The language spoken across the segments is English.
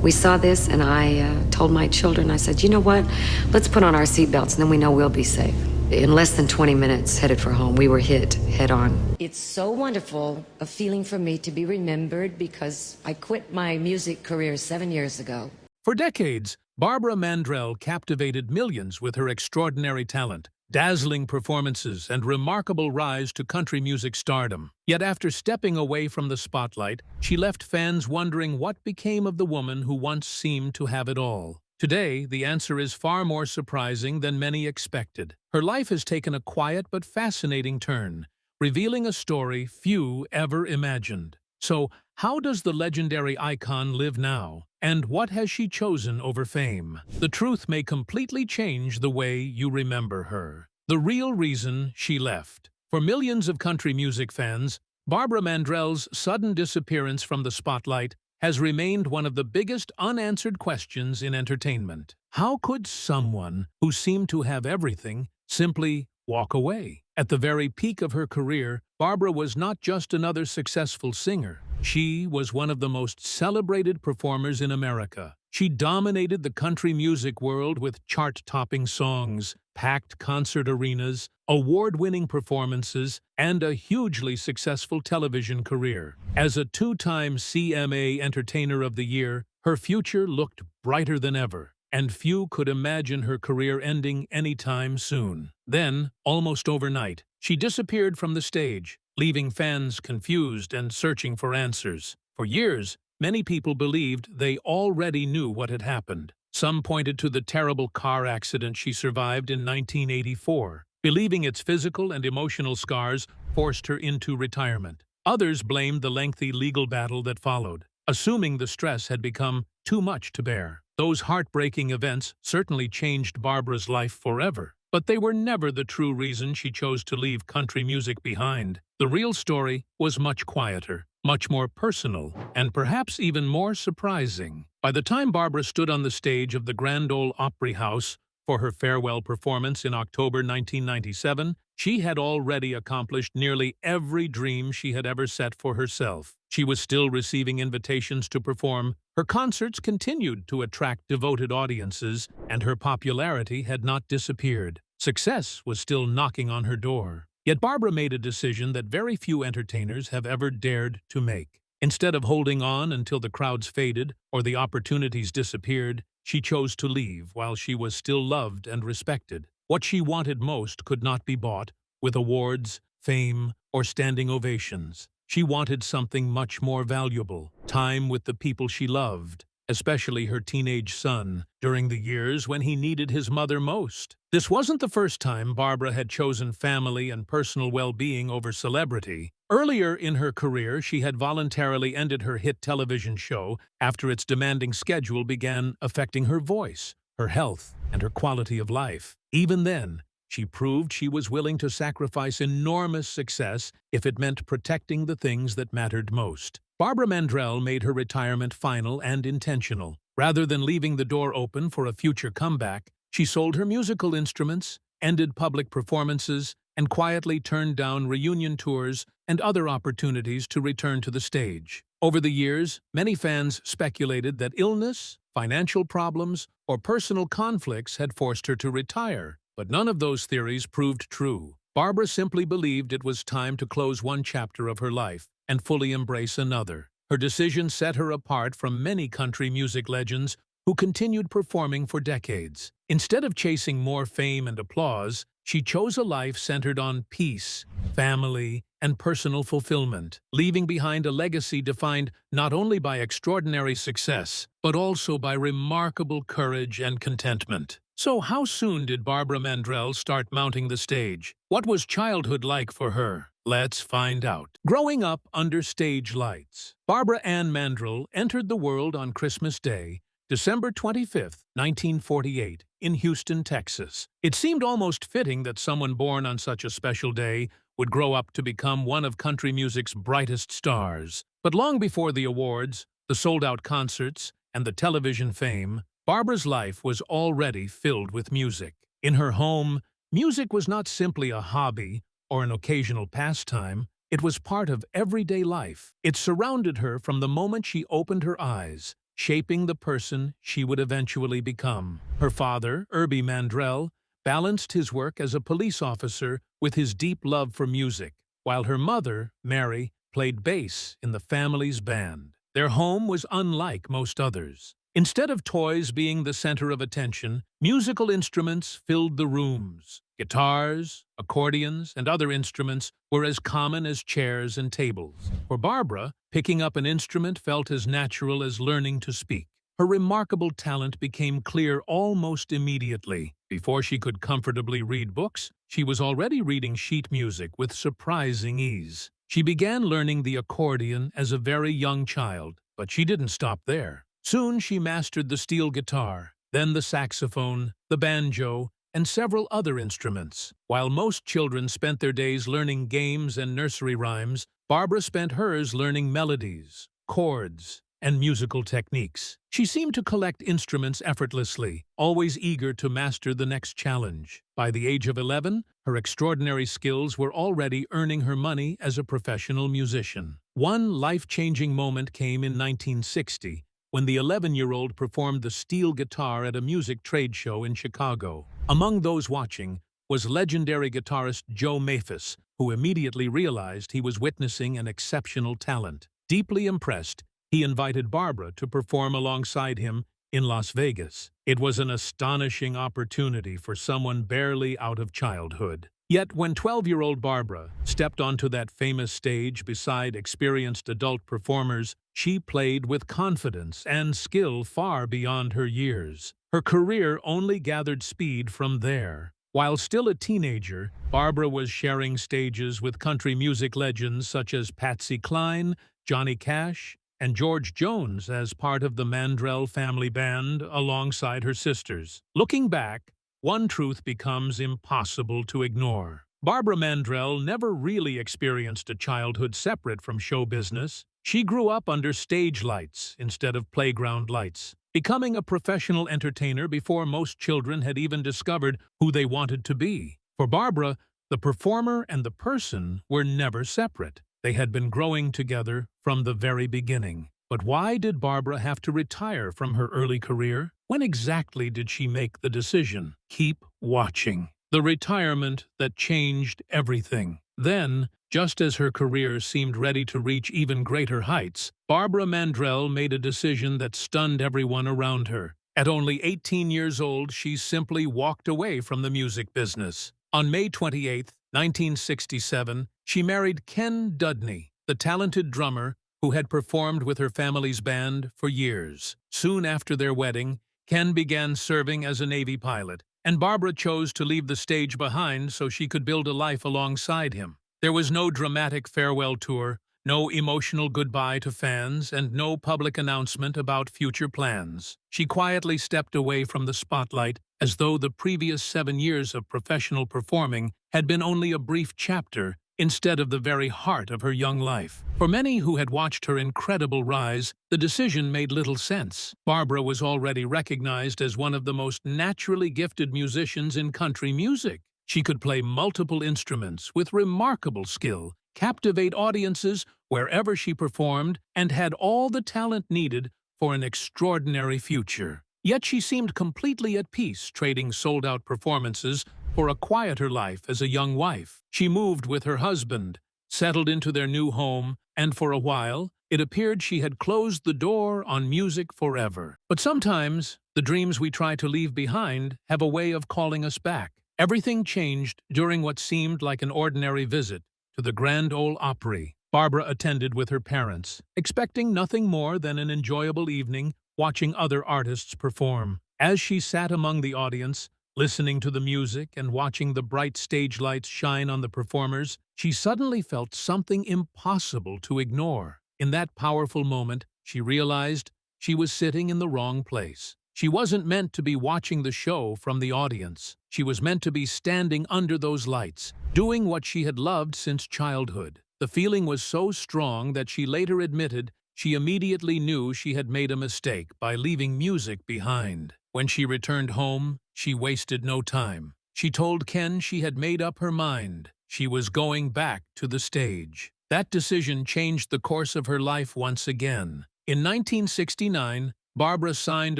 We saw this, and I told my children, I said, you know what? Let's put on our seatbelts, and then we know we'll be safe. In less than 20 minutes, headed for home, we were hit head on. It's so wonderful, a feeling for me to be remembered because I quit my music career 7 years ago. For decades, Barbara Mandrell captivated millions with her extraordinary talent, dazzling performances, and remarkable rise to country music stardom. Yet after stepping away from the spotlight, she left fans wondering what became of the woman who once seemed to have it all. Today, the answer is far more surprising than many expected. Her life has taken a quiet but fascinating turn, revealing a story few ever imagined. So, how does the legendary icon live now? And what has she chosen over fame? The truth may completely change the way you remember her. The real reason she left. For millions of country music fans, Barbara Mandrell's sudden disappearance from the spotlight has remained one of the biggest unanswered questions in entertainment. How could someone who seemed to have everything simply walk away? At the very peak of her career, Barbara was not just another successful singer. She was one of the most celebrated performers in America. She dominated the country music world with chart-topping songs, packed concert arenas, award-winning performances, and a hugely successful television career. As a two-time CMA Entertainer of the Year, her future looked brighter than ever, and few could imagine her career ending anytime soon. Then, almost overnight, she disappeared from the stage, leaving fans confused and searching for answers. For years, many people believed they already knew what had happened. Some pointed to the terrible car accident she survived in 1984, believing its physical and emotional scars forced her into retirement. Others blamed the lengthy legal battle that followed, assuming the stress had become too much to bear. Those heartbreaking events certainly changed Barbara's life forever, but they were never the true reason she chose to leave country music behind. The real story was much quieter, much more personal, and perhaps even more surprising. By the time Barbara stood on the stage of the Grand Ole Opry House for her farewell performance in October 1997, she had already accomplished nearly every dream she had ever set for herself. She was still receiving invitations to perform, her concerts continued to attract devoted audiences, and her popularity had not disappeared. Success was still knocking on her door. Yet Barbara made a decision that very few entertainers have ever dared to make. Instead of holding on until the crowds faded or the opportunities disappeared, she chose to leave while she was still loved and respected. What she wanted most could not be bought with awards, fame, or standing ovations. She wanted something much more valuable, time with the people she loved, especially her teenage son, during the years when he needed his mother most. This wasn't the first time Barbara had chosen family and personal well-being over celebrity. Earlier in her career, she had voluntarily ended her hit television show after its demanding schedule began affecting her voice, her health, and her quality of life. Even then, she proved she was willing to sacrifice enormous success if it meant protecting the things that mattered most. Barbara Mandrell made her retirement final and intentional. Rather than leaving the door open for a future comeback, she sold her musical instruments, ended public performances, and quietly turned down reunion tours and other opportunities to return to the stage. Over the years, many fans speculated that illness, financial problems, or personal conflicts had forced her to retire. But none of those theories proved true. Barbara simply believed it was time to close one chapter of her life and fully embrace another. Her decision set her apart from many country music legends who continued performing for decades. Instead of chasing more fame and applause, she chose a life centered on peace, family, and personal fulfillment, leaving behind a legacy defined not only by extraordinary success, but also by remarkable courage and contentment. So how soon did Barbara Mandrell start mounting the stage? What was childhood like for her? Let's find out. Growing up under stage lights, Barbara Ann Mandrell entered the world on Christmas Day, December 25, 1948, in Houston, Texas. It seemed almost fitting that someone born on such a special day would grow up to become one of country music's brightest stars. But long before the awards, the sold-out concerts, and the television fame, Barbara's life was already filled with music. In her home, music was not simply a hobby or an occasional pastime. It was part of everyday life. It surrounded her from the moment she opened her eyes. shaping the person she would eventually become. Her father, Irby Mandrell, balanced his work as a police officer with his deep love for music, while her mother, Mary, played bass in the family's band. Their home was unlike most others. Instead of toys being the center of attention, musical instruments filled the rooms. Guitars, accordions, and other instruments were as common as chairs and tables. For Barbara, picking up an instrument felt as natural as learning to speak. Her remarkable talent became clear almost immediately. Before she could comfortably read books, she was already reading sheet music with surprising ease. She began learning the accordion as a very young child, but she didn't stop there. Soon she mastered the steel guitar, then the saxophone, the banjo, and several other instruments. While most children spent their days learning games and nursery rhymes, Barbara spent hers learning melodies, chords, and musical techniques. She seemed to collect instruments effortlessly, always eager to master the next challenge. By the age of 11, her extraordinary skills were already earning her money as a professional musician. One life-changing moment came in 1960, when the 11-year-old performed the steel guitar at a music trade show in Chicago. Among those watching was legendary guitarist Joe Maphis, who immediately realized he was witnessing an exceptional talent. Deeply impressed, he invited Barbara to perform alongside him in Las Vegas. It was an astonishing opportunity for someone barely out of childhood. Yet when 12-year-old Barbara stepped onto that famous stage beside experienced adult performers, she played with confidence and skill far beyond her years. Her career only gathered speed from there. While still a teenager, Barbara was sharing stages with country music legends such as Patsy Cline, Johnny Cash, and George Jones as part of the Mandrell family band alongside her sisters. Looking back, one truth becomes impossible to ignore. Barbara Mandrell never really experienced a childhood separate from show business. She grew up under stage lights instead of playground lights, becoming a professional entertainer before most children had even discovered who they wanted to be. For Barbara, the performer and the person were never separate. They had been growing together from the very beginning. But why did Barbara have to retire from her early career? When exactly did she make the decision? Keep watching. The retirement that changed everything. Then, just as her career seemed ready to reach even greater heights, Barbara Mandrell made a decision that stunned everyone around her. At only 18 years old, she simply walked away from the music business. On May 28, 1967, she married Ken Dudney, the talented drummer who had performed with her family's band for years. Soon after their wedding, Ken began serving as a Navy pilot, and Barbara chose to leave the stage behind so she could build a life alongside him. There was no dramatic farewell tour, no emotional goodbye to fans, and no public announcement about future plans. She quietly stepped away from the spotlight as though the previous 7 years of professional performing had been only a brief chapter instead of the very heart of her young life. For many who had watched her incredible rise, the decision made little sense. Barbara was already recognized as one of the most naturally gifted musicians in country music. She could play multiple instruments with remarkable skill, captivate audiences wherever she performed, and had all the talent needed for an extraordinary future. Yet she seemed completely at peace trading sold-out performances for a quieter life as a young wife. She moved with her husband, settled into their new home, and for a while, it appeared she had closed the door on music forever. But sometimes, the dreams we try to leave behind have a way of calling us back. Everything changed during what seemed like an ordinary visit to the Grand Ole Opry. Barbara attended with her parents, expecting nothing more than an enjoyable evening watching other artists perform. As she sat among the audience, listening to the music and watching the bright stage lights shine on the performers, she suddenly felt something impossible to ignore. In that powerful moment, she realized she was sitting in the wrong place. She wasn't meant to be watching the show from the audience. She was meant to be standing under those lights, doing what she had loved since childhood. The feeling was so strong that she later admitted she immediately knew she had made a mistake by leaving music behind. When she returned home, she wasted no time. She told Ken she had made up her mind. She was going back to the stage. That decision changed the course of her life once again. In 1969, Barbara signed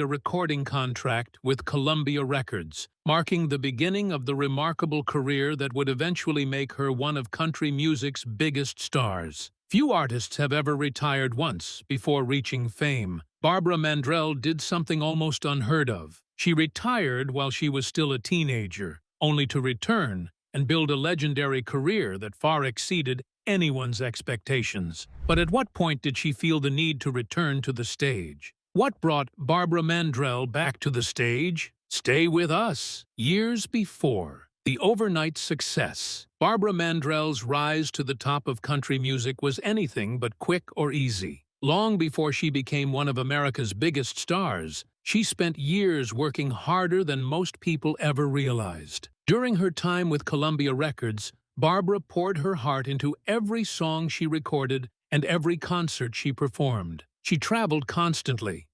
a recording contract with Columbia Records, marking the beginning of the remarkable career that would eventually make her one of country music's biggest stars. Few artists have ever retired once before reaching fame. Barbara Mandrell did something almost unheard of. She retired while she was still a teenager, only to return and build a legendary career that far exceeded anyone's expectations. But at what point did she feel the need to return to the stage? What brought Barbara Mandrell back to the stage? Stay with us. Years before the overnight success, Barbara Mandrell's rise to the top of country music was anything but quick or easy. Long before she became one of America's biggest stars, she spent years working harder than most people ever realized. During her time with Columbia Records, Barbara poured her heart into every song she recorded and every concert she performed. She traveled constantly,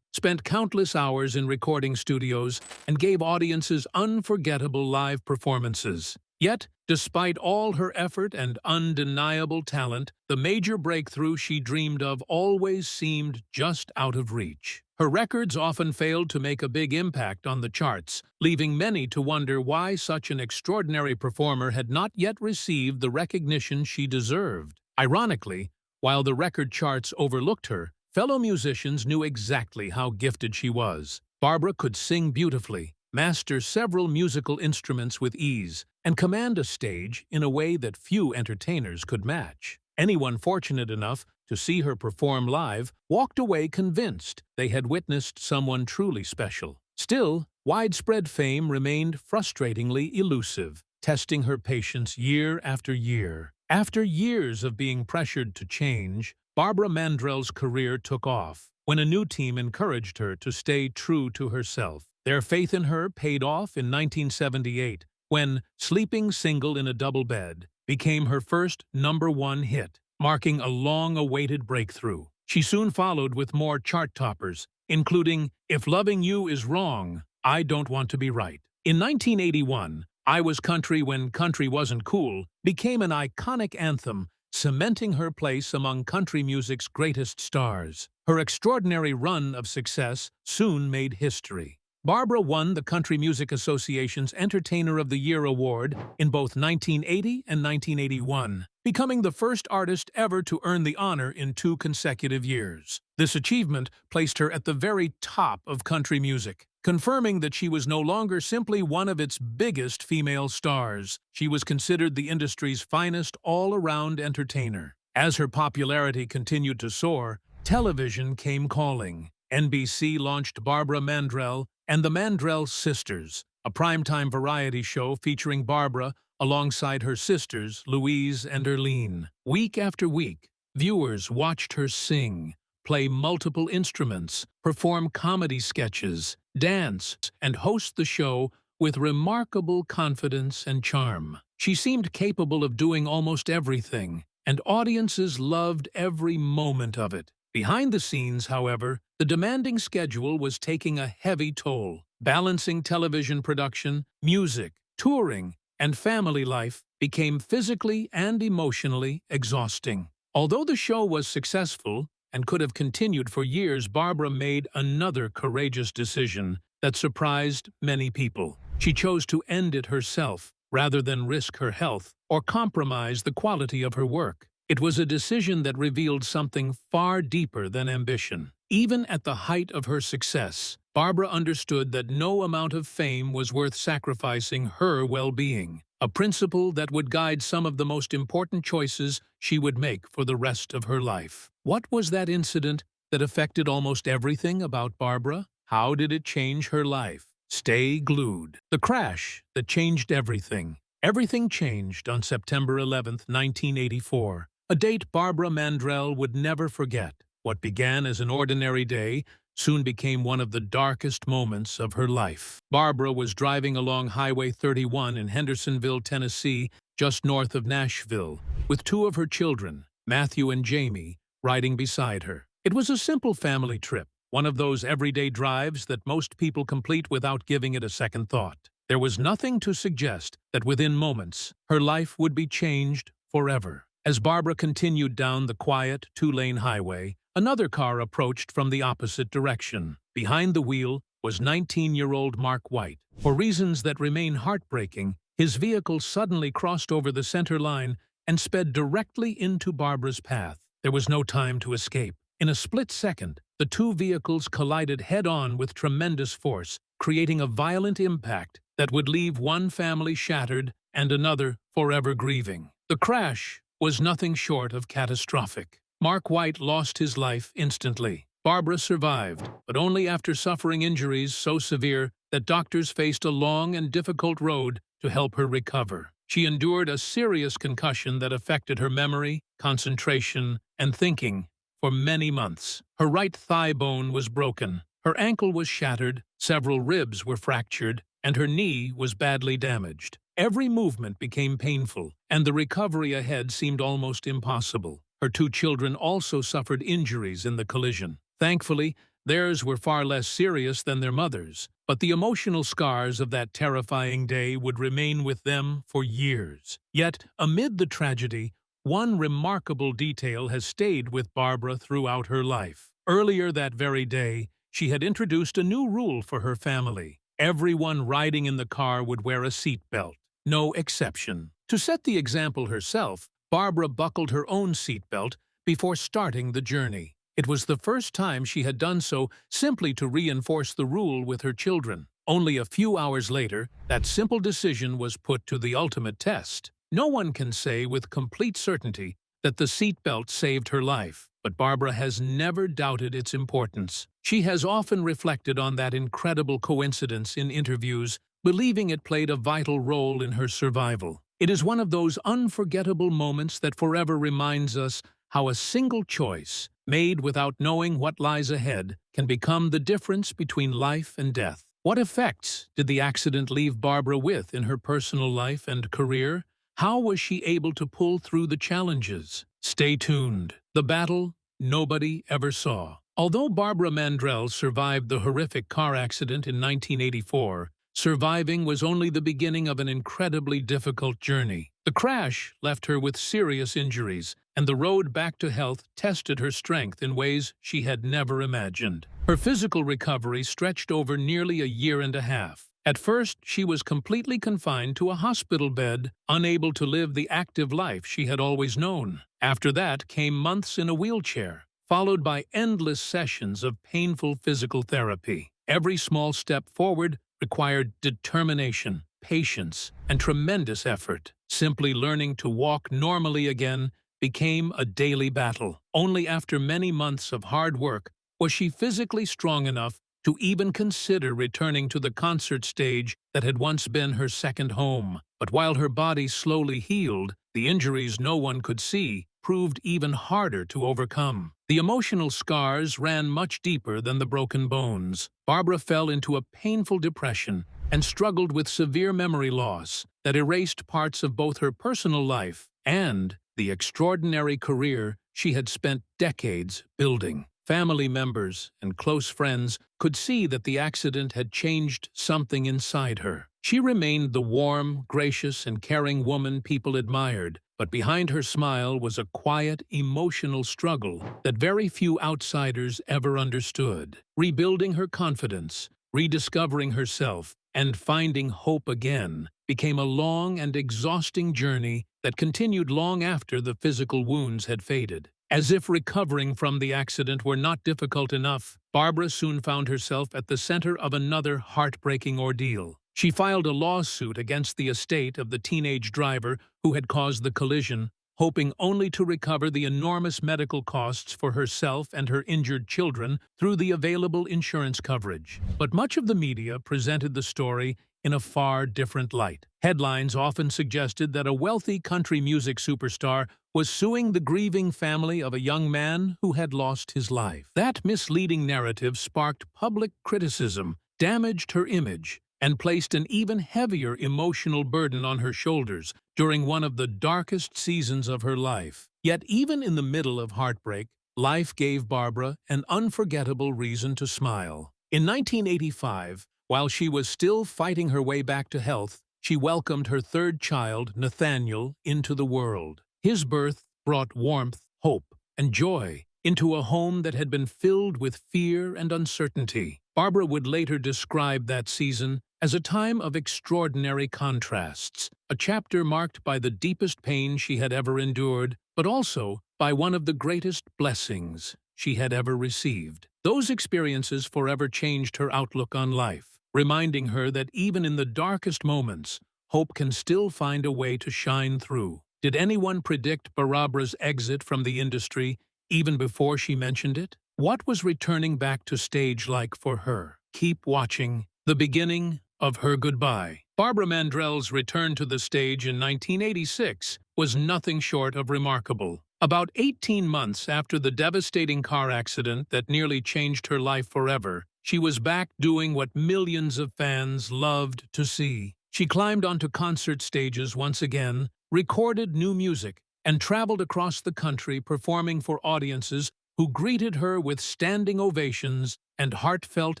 spent countless hours in recording studios, and gave audiences unforgettable live performances. Yet, despite all her effort and undeniable talent, the major breakthrough she dreamed of always seemed just out of reach. Her records often failed to make a big impact on the charts, leaving many to wonder why such an extraordinary performer had not yet received the recognition she deserved. Ironically, while the record charts overlooked her, fellow musicians knew exactly how gifted she was. Barbara could sing beautifully, master several musical instruments with ease, and command a stage in a way that few entertainers could match. Anyone fortunate enough to see her perform live walked away convinced they had witnessed someone truly special. Still, widespread fame remained frustratingly elusive, testing her patience year after year. After years of being pressured to change, Barbara Mandrell's career took off when a new team encouraged her to stay true to herself. Their faith in her paid off in 1978 when Sleeping Single in a Double Bed became her first #1 hit, marking a long-awaited breakthrough. She soon followed with more chart toppers, including If Loving You Is Wrong, I Don't Want to Be Right. In 1981, I Was Country When Country Wasn't Cool became an iconic anthem, cementing her place among country music's greatest stars. Her extraordinary run of success soon made history. Barbara won the Country Music Association's Entertainer of the Year award in both 1980 and 1981, becoming the first artist ever to earn the honor in 2 consecutive years. This achievement placed her at the very top of country music, confirming that she was no longer simply one of its biggest female stars. She was considered the industry's finest all-around entertainer. As her popularity continued to soar, television came calling. NBC launched Barbara Mandrell and the Mandrell Sisters, a primetime variety show featuring Barbara alongside her sisters, Louise and Erlene. Week after week, viewers watched her sing, play multiple instruments, perform comedy sketches, dance, and host the show with remarkable confidence and charm. She seemed capable of doing almost everything, and audiences loved every moment of it. Behind the scenes, however, the demanding schedule was taking a heavy toll. Balancing television production, music, touring, and family life became physically and emotionally exhausting. Although the show was successful and could have continued for years, Barbara made another courageous decision that surprised many people. She chose to end it herself, rather than risk her health or compromise the quality of her work. It was a decision that revealed something far deeper than ambition. Even at the height of her success, Barbara understood that no amount of fame was worth sacrificing her well-being, a principle that would guide some of the most important choices she would make for the rest of her life. What was that incident that affected almost everything about Barbara? How did it change her life? Stay glued. The crash that changed everything. Everything changed on September 11, 1984. A date Barbara Mandrell would never forget. What began as an ordinary day soon became one of the darkest moments of her life. Barbara was driving along Highway 31 in Hendersonville, Tennessee, just north of Nashville, with 2 of her children, Matthew and Jamie, riding beside her. It was a simple family trip, one of those everyday drives that most people complete without giving it a second thought. There was nothing to suggest that within moments, her life would be changed forever. As Barbara continued down the quiet 2-lane highway, another car approached from the opposite direction. Behind the wheel was 19-year-old Mark White. For reasons that remain heartbreaking, his vehicle suddenly crossed over the center line and sped directly into Barbara's path. There was no time to escape. In a split second, the two vehicles collided head-on with tremendous force, creating a violent impact that would leave one family shattered and another forever grieving. The crash was nothing short of catastrophic. Mark White lost his life instantly. Barbara survived, but only after suffering injuries so severe that doctors faced a long and difficult road to help her recover. She endured a serious concussion that affected her memory, concentration, and thinking for many months. Her right thigh bone was broken, her ankle was shattered, several ribs were fractured, and her knee was badly damaged. Every movement became painful, and the recovery ahead seemed almost impossible. Her two children also suffered injuries in the collision. Thankfully, theirs were far less serious than their mother's, but the emotional scars of that terrifying day would remain with them for years. Yet, amid the tragedy, one remarkable detail has stayed with Barbara throughout her life. Earlier that very day, she had introduced a new rule for her family. Everyone riding in the car would wear a seat belt, no exception. To set the example herself, Barbara buckled her own seatbelt before starting the journey. It was the first time she had done so simply to reinforce the rule with her children. Only a few hours later, that simple decision was put to the ultimate test. No one can say with complete certainty that the seatbelt saved her life, but Barbara has never doubted its importance. She has often reflected on that incredible coincidence in interviews, believing it played a vital role in her survival. It is one of those unforgettable moments that forever reminds us how a single choice, made without knowing what lies ahead, can become the difference between life and death. What effects did the accident leave Barbara with in her personal life and career? How was she able to pull through the challenges? Stay tuned. The battle nobody ever saw. Although Barbara Mandrell survived the horrific car accident in 1984, surviving was only the beginning of an incredibly difficult journey. The crash left her with serious injuries, and the road back to health tested her strength in ways she had never imagined. Her physical recovery stretched over nearly a year and a half. At first, she was completely confined to a hospital bed, unable to live the active life she had always known. After that came months in a wheelchair, followed by endless sessions of painful physical therapy. Every small step forward required determination, patience, and tremendous effort. Simply learning to walk normally again became a daily battle. Only after many months of hard work was she physically strong enough to even consider returning to the concert stage that had once been her second home. But while her body slowly healed, the injuries no one could see proved even harder to overcome. The emotional scars ran much deeper than the broken bones. Barbara fell into a painful depression and struggled with severe memory loss that erased parts of both her personal life and the extraordinary career she had spent decades building. Family members and close friends could see that the accident had changed something inside her. She remained the warm, gracious, and caring woman people admired, but behind her smile was a quiet, emotional struggle that very few outsiders ever understood. Rebuilding her confidence, rediscovering herself, and finding hope again became a long and exhausting journey that continued long after the physical wounds had faded. As if recovering from the accident were not difficult enough, Barbara soon found herself at the center of another heartbreaking ordeal. She filed a lawsuit against the estate of the teenage driver who had caused the collision, hoping only to recover the enormous medical costs for herself and her injured children through the available insurance coverage. But much of the media presented the story in a far different light. Headlines often suggested that a wealthy country music superstar was suing the grieving family of a young man who had lost his life. That misleading narrative sparked public criticism, damaged her image, and placed an even heavier emotional burden on her shoulders during one of the darkest seasons of her life. Yet even in the middle of heartbreak, life gave Barbara an unforgettable reason to smile. In 1985, while she was still fighting her way back to health, she welcomed her third child, Nathaniel, into the world. His birth brought warmth, hope, and joy into a home that had been filled with fear and uncertainty. Barbara would later describe that season as a time of extraordinary contrasts, a chapter marked by the deepest pain she had ever endured, but also by one of the greatest blessings she had ever received. Those experiences forever changed her outlook on life, reminding her that even in the darkest moments, hope can still find a way to shine through. Did anyone predict Barbara's exit from the industry even before she mentioned it? What was returning back to stage like for her? Keep watching the beginning of her goodbye. Barbara Mandrell's return to the stage in 1986 was nothing short of remarkable. About 18 months after the devastating car accident that nearly changed her life forever, she was back doing what millions of fans loved to see. She climbed onto concert stages once again, recorded new music, and traveled across the country performing for audiences who greeted her with standing ovations and heartfelt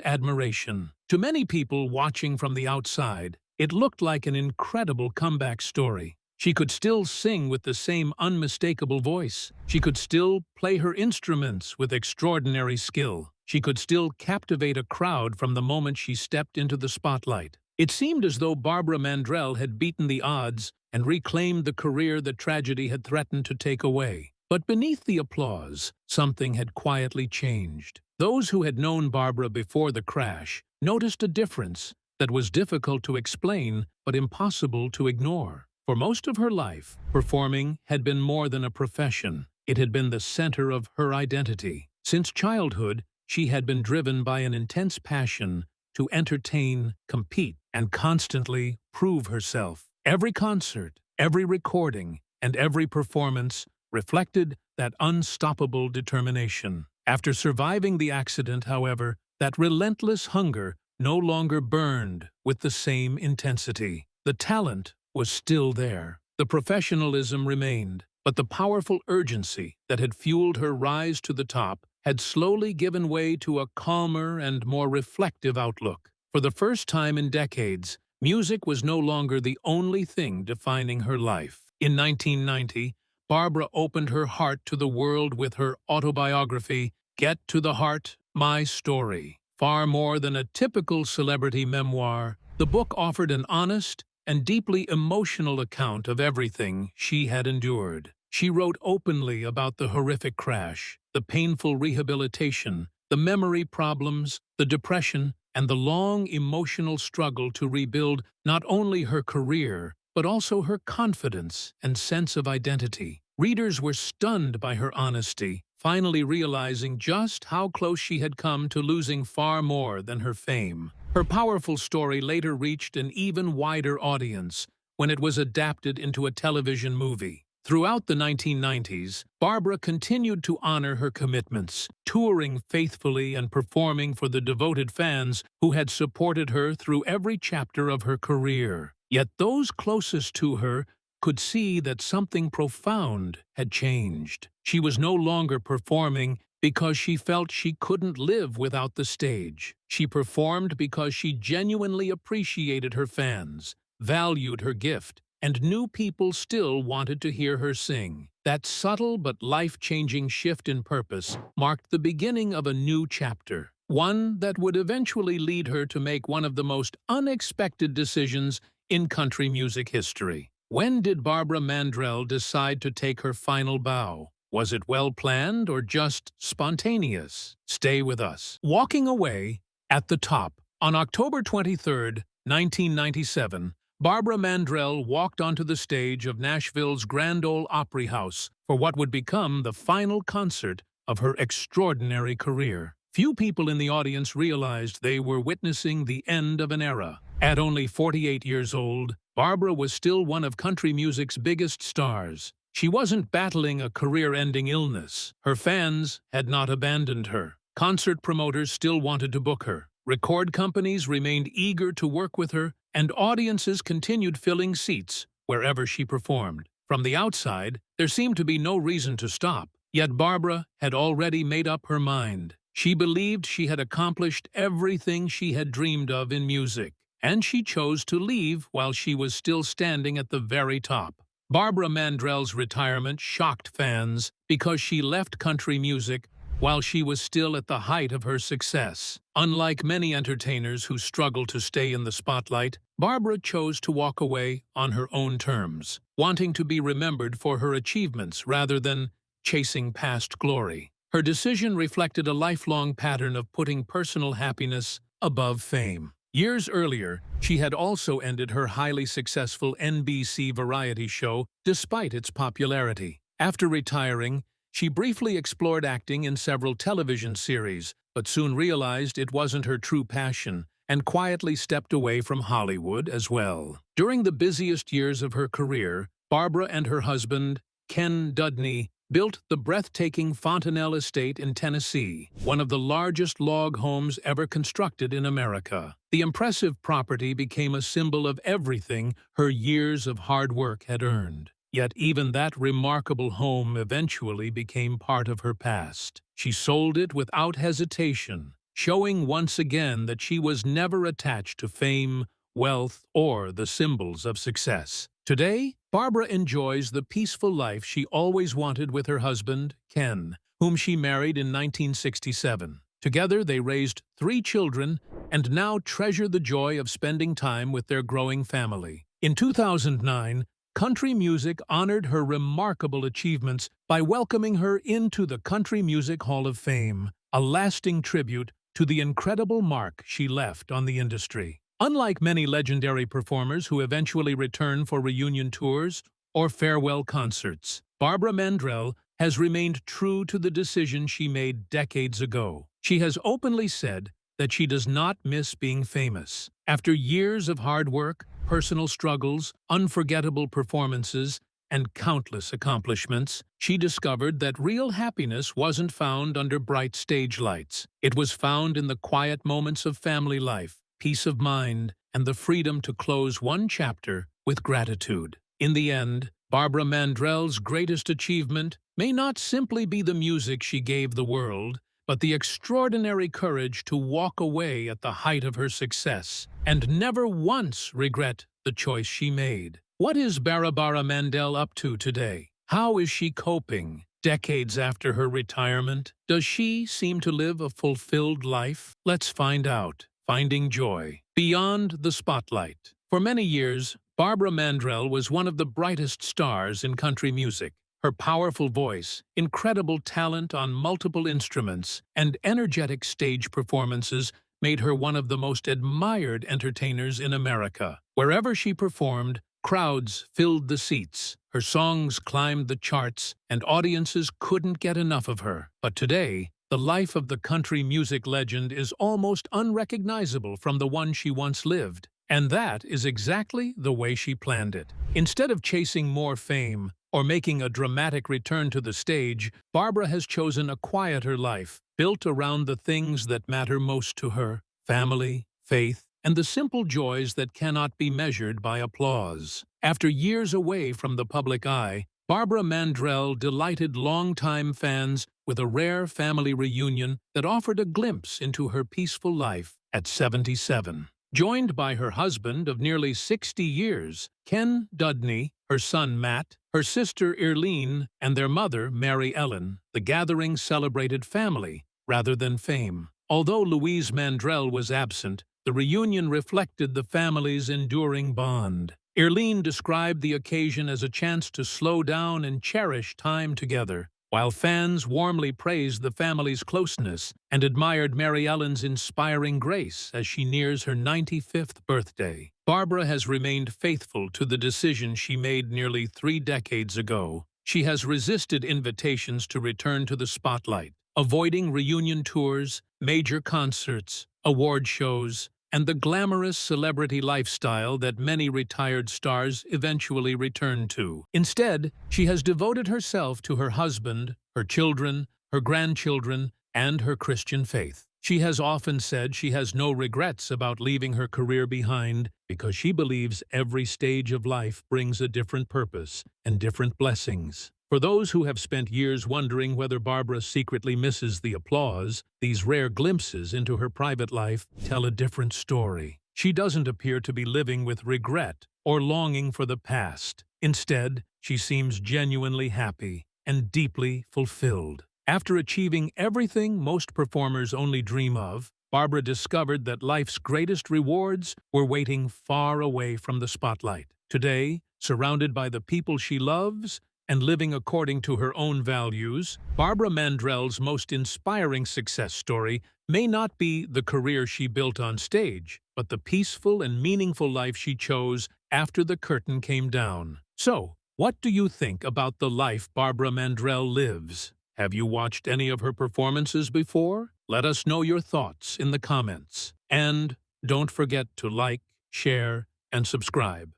admiration. To many people watching from the outside, it looked like an incredible comeback story. She could still sing with the same unmistakable voice. She could still play her instruments with extraordinary skill. She could still captivate a crowd from the moment she stepped into the spotlight. It seemed as though Barbara Mandrell had beaten the odds and reclaimed the career that tragedy had threatened to take away. But beneath the applause, something had quietly changed. Those who had known Barbara before the crash noticed a difference that was difficult to explain but impossible to ignore. For most of her life, performing had been more than a profession. It had been the center of her identity. Since childhood, she had been driven by an intense passion to entertain, compete, and constantly prove herself. Every concert, every recording, and every performance reflected that unstoppable determination. After surviving the accident, however, that relentless hunger no longer burned with the same intensity. The talent was still there. The professionalism remained, but the powerful urgency that had fueled her rise to the top had slowly given way to a calmer and more reflective outlook. For the first time in decades, music was no longer the only thing defining her life. In 1990, Barbara opened her heart to the world with her autobiography, Get to the Heart, My Story. Far more than a typical celebrity memoir, the book offered an honest and deeply emotional account of everything she had endured. She wrote openly about the horrific crash, the painful rehabilitation, the memory problems, the depression, and the long emotional struggle to rebuild not only her career, but also her confidence and sense of identity. Readers were stunned by her honesty, finally realizing just how close she had come to losing far more than her fame. Her powerful story later reached an even wider audience when it was adapted into a television movie. Throughout the 1990s, Barbara continued to honor her commitments, touring faithfully and performing for the devoted fans who had supported her through every chapter of her career. Yet those closest to her could see that something profound had changed. She was no longer performing because she felt she couldn't live without the stage. She performed because she genuinely appreciated her fans, valued her gift, and knew people still wanted to hear her sing. That subtle but life-changing shift in purpose marked the beginning of a new chapter, one that would eventually lead her to make one of the most unexpected decisions in country music history. When did Barbara Mandrell decide to take her final bow? Was it well-planned or just spontaneous? Stay with us. Walking away at the top. On October 23, 1997, Barbara Mandrell walked onto the stage of Nashville's Grand Ole Opry House for what would become the final concert of her extraordinary career. Few people in the audience realized they were witnessing the end of an era. At only 48 years old, Barbara was still one of country music's biggest stars. She wasn't battling a career-ending illness. Her fans had not abandoned her. Concert promoters still wanted to book her. Record companies remained eager to work with her, and audiences continued filling seats wherever she performed. From the outside, there seemed to be no reason to stop. Yet Barbara had already made up her mind. She believed she had accomplished everything she had dreamed of in music, and she chose to leave while she was still standing at the very top. Barbara Mandrell's retirement shocked fans because she left country music while she was still at the height of her success. Unlike many entertainers who struggle to stay in the spotlight, Barbara chose to walk away on her own terms, wanting to be remembered for her achievements rather than chasing past glory. Her decision reflected a lifelong pattern of putting personal happiness above fame. Years earlier, she had also ended her highly successful NBC variety show despite its popularity. After retiring, she briefly explored acting in several television series, but soon realized it wasn't her true passion and quietly stepped away from Hollywood as well. During the busiest years of her career, Barbara and her husband, Ken Dudney, built the breathtaking Fontanelle Estate in Tennessee, one of the largest log homes ever constructed in America. The impressive property became a symbol of everything her years of hard work had earned. Yet even that remarkable home eventually became part of her past. She sold it without hesitation, showing once again that she was never attached to fame, wealth, or the symbols of success. Today, Barbara enjoys the peaceful life she always wanted with her husband, Ken, whom she married in 1967. Together, they raised 3 children and now treasure the joy of spending time with their growing family. In 2009, country music honored her remarkable achievements by welcoming her into the Country Music Hall of Fame, a lasting tribute to the incredible mark she left on the industry. Unlike many legendary performers who eventually return for reunion tours or farewell concerts, Barbara Mandrell has remained true to the decision she made decades ago. She has openly said that she does not miss being famous. After years of hard work, personal struggles, unforgettable performances, and countless accomplishments, she discovered that real happiness wasn't found under bright stage lights. It was found in the quiet moments of family life, peace of mind, and the freedom to close one chapter with gratitude. In the end, Barbara Mandrell's greatest achievement may not simply be the music she gave the world, but the extraordinary courage to walk away at the height of her success and never once regret the choice she made. What is Barbara Mandrell up to today? How is she coping? Decades after her retirement, does she seem to live a fulfilled life? Let's find out. Finding joy beyond the spotlight. For many years, Barbara Mandrell was one of the brightest stars in country music. Her powerful voice, incredible talent on multiple instruments, and energetic stage performances made her one of the most admired entertainers in America. Wherever she performed, crowds filled the seats. Her songs climbed the charts, and audiences couldn't get enough of her. But today, the life of the country music legend is almost unrecognizable from the one she once lived. And that is exactly the way she planned it. Instead of chasing more fame or making a dramatic return to the stage, Barbara has chosen a quieter life, built around the things that matter most to her: family, faith, and the simple joys that cannot be measured by applause. After years away from the public eye, Barbara Mandrell delighted longtime fans with a rare family reunion that offered a glimpse into her peaceful life at 77. Joined by her husband of nearly 60 years, Ken Dudney, her son Matt, her sister Irlene, and their mother Mary Ellen, the gathering celebrated family rather than fame. Although Louise Mandrell was absent, the reunion reflected the family's enduring bond. Irlene described the occasion as a chance to slow down and cherish time together, while fans warmly praised the family's closeness and admired Mary Ellen's inspiring grace as she nears her 95th birthday. Barbara has remained faithful to the decision she made nearly 3 decades ago. She has resisted invitations to return to the spotlight, avoiding reunion tours, major concerts, award shows, and the glamorous celebrity lifestyle that many retired stars eventually return to. Instead, she has devoted herself to her husband, her children, her grandchildren, and her Christian faith. She has often said she has no regrets about leaving her career behind because she believes every stage of life brings a different purpose and different blessings. For those who have spent years wondering whether Barbara secretly misses the applause, these rare glimpses into her private life tell a different story. She doesn't appear to be living with regret or longing for the past. Instead, she seems genuinely happy and deeply fulfilled. After achieving everything most performers only dream of, Barbara discovered that life's greatest rewards were waiting far away from the spotlight. Today, surrounded by the people she loves and living according to her own values, Barbara Mandrell's most inspiring success story may not be the career she built on stage, but the peaceful and meaningful life she chose after the curtain came down. So, what do you think about the life Barbara Mandrell lives? Have you watched any of her performances before? Let us know your thoughts in the comments. And don't forget to like, share, and subscribe.